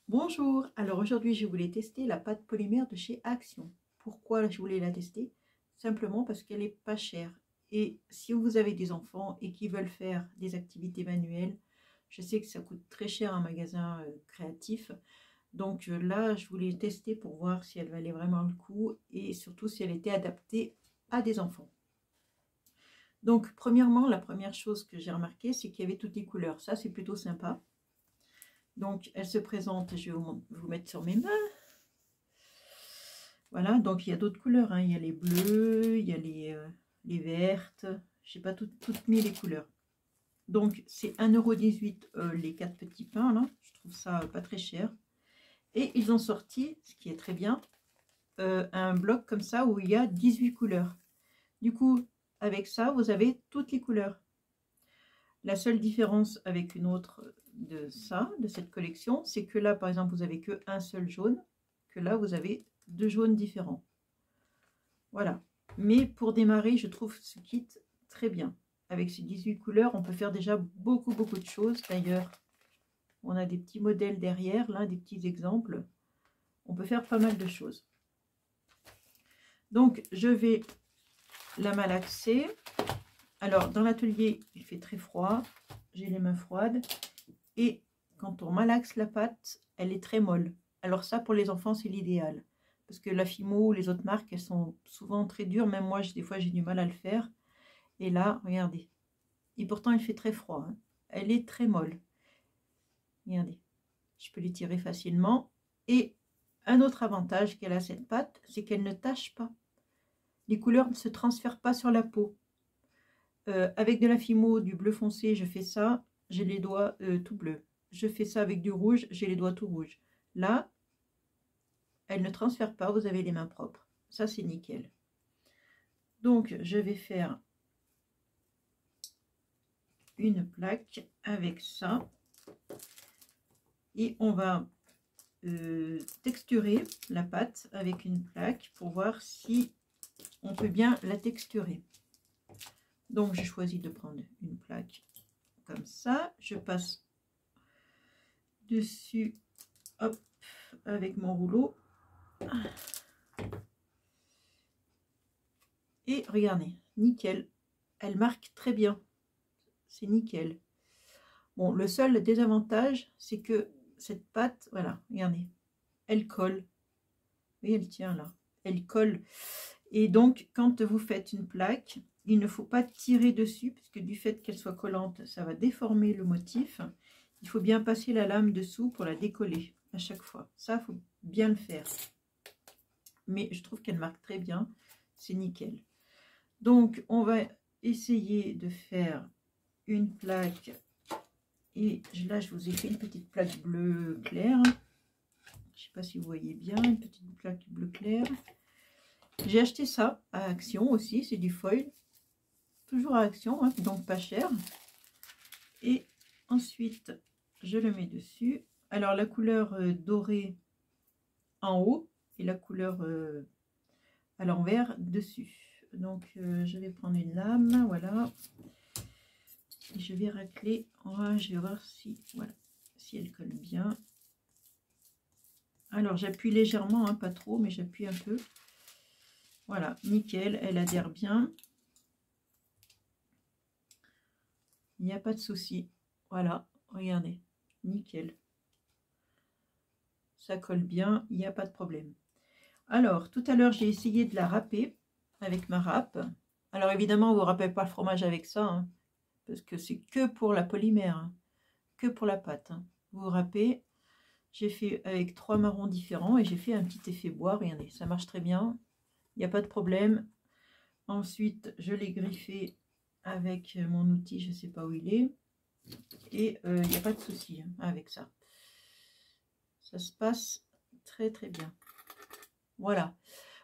Bonjour, alors aujourd'hui je voulais tester la pâte polymère de chez Action. Pourquoi je voulais la tester? Simplement parce qu'elle est pas chère. Et si vous avez des enfants et qui veulent faire des activités manuelles, je sais que ça coûte très cher un magasin créatif. Donc là, je voulais tester pour voir si elle valait vraiment le coup et surtout si elle était adaptée à des enfants. Donc premièrement, la première chose que j'ai remarqué, c'est qu'il y avait toutes les couleurs. Ça, c'est plutôt sympa. Donc elle se présente, je vais vous mettre sur mes mains. Voilà, donc il y a d'autres couleurs, hein. Il y a les bleus, il y a les vertes, je n'ai pas toutes mis les couleurs. Donc c'est 1,18 € les 4 petits pains, là. Je trouve ça pas très cher. Et ils ont sorti, ce qui est très bien, un bloc comme ça où il y a 18 couleurs. Du coup, avec ça, vous avez toutes les couleurs. La seule différence avec une autre de cette collection, c'est que là, par exemple, vous avez qu'un seul jaune, que là, vous avez deux jaunes différents. Voilà. Mais pour démarrer, je trouve ce kit très bien. Avec ces 18 couleurs, on peut faire déjà beaucoup de choses. D'ailleurs, on a des petits modèles derrière, là, des petits exemples. On peut faire pas mal de choses. Donc, je vais la malaxer. Alors, dans l'atelier, il fait très froid. J'ai les mains froides. Et quand on malaxe la pâte, elle est très molle. Alors ça, pour les enfants, c'est l'idéal. Parce que la Fimo ou les autres marques, elles sont souvent très dures. Même moi, des fois, j'ai du mal à le faire. Et là, regardez. Et pourtant, il fait très froid, hein. Elle est très molle. Regardez. Je peux l'étirer facilement. Et un autre avantage qu'elle a, cette pâte, c'est qu'elle ne tache pas. Les couleurs ne se transfèrent pas sur la peau. Avec de la Fimo, du bleu foncé, je fais ça. J'ai les doigts tout bleus. Je fais ça avec du rouge, j'ai les doigts tout rouges. Là, elle ne transfère pas, vous avez les mains propres. Ça, c'est nickel. Donc, je vais faire une plaque avec ça. Et on va texturer la pâte avec une plaque pour voir si on peut bien la texturer. Donc, j'ai choisi de prendre une plaque comme ça. Je passe dessus, hop, avec mon rouleau. Et regardez, nickel. Elle marque très bien. C'est nickel. Bon, le seul désavantage, c'est que cette pâte, voilà, regardez, elle colle. Oui, elle tient là. Elle colle. Et donc, quand vous faites une plaque, il ne faut pas tirer dessus, puisque du fait qu'elle soit collante, ça va déformer le motif. Il faut bien passer la lame dessous pour la décoller à chaque fois. Ça, il faut bien le faire. Mais je trouve qu'elle marque très bien. C'est nickel. Donc, on va essayer de faire une plaque. Et là, je vous ai fait une petite plaque bleu clair. Je ne sais pas si vous voyez bien, une petite plaque bleu clair. J'ai acheté ça à Action aussi, c'est du foil. Toujours à Action, hein, donc pas cher. Et ensuite, je le mets dessus. Alors, la couleur dorée en haut et la couleur à l'envers dessus. Donc, je vais prendre une lame, voilà. Et je vais racler. Je vais voir si, voilà, si elle colle bien. Alors, j'appuie légèrement, hein, pas trop, mais j'appuie un peu. Voilà, nickel, elle adhère bien. Il n'y a pas de souci. Voilà, regardez, nickel. Ça colle bien, il n'y a pas de problème. Alors, tout à l'heure, j'ai essayé de la râper avec ma râpe. Alors, évidemment, vous ne râpez pas le fromage avec ça, hein, parce que c'est que pour la polymère, hein, que pour la pâte, hein. Vous râpez. J'ai fait avec 3 marrons différents et j'ai fait un petit effet bois. Regardez, ça marche très bien. Il n'y a pas de problème. Ensuite, je l'ai griffé avec mon outil, je ne sais pas où il est. Et il n'y a pas de souci, hein, avec ça. Ça se passe très bien. Voilà.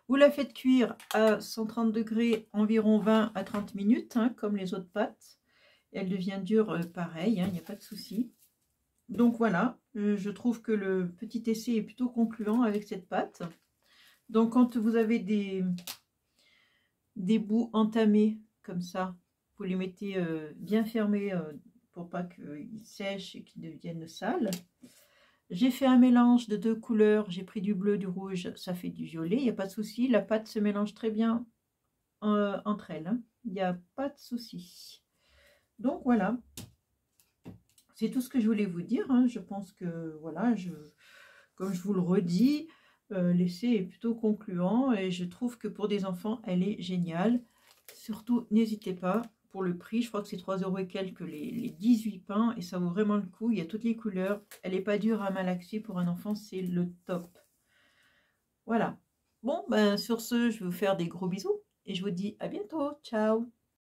Vous la faites cuire à 130 degrés environ 20 à 30 minutes, hein, comme les autres pâtes. Elle devient dure pareil, hein, il n'y a pas de souci. Donc voilà, je trouve que le petit essai est plutôt concluant avec cette pâte. Donc quand vous avez des bouts entamés comme ça, vous les mettez bien fermés pour pas qu'ils sèchent et qu'ils deviennent sales. J'ai fait un mélange de 2 couleurs, j'ai pris du bleu, du rouge, ça fait du violet, il n'y a pas de souci. La pâte se mélange très bien entre elles, hein. Il n'y a pas de souci. Donc voilà, c'est tout ce que je voulais vous dire, hein. Je pense que voilà, comme je vous le redis, l'essai est plutôt concluant et je trouve que pour des enfants, elle est géniale. Surtout, n'hésitez pas, pour le prix, je crois que c'est 3 € et quelques les 18 pains et ça vaut vraiment le coup. Il y a toutes les couleurs, elle n'est pas dure à malaxer pour un enfant, c'est le top. Voilà. Bon, ben sur ce, je vais vous faire des gros bisous et je vous dis à bientôt. Ciao!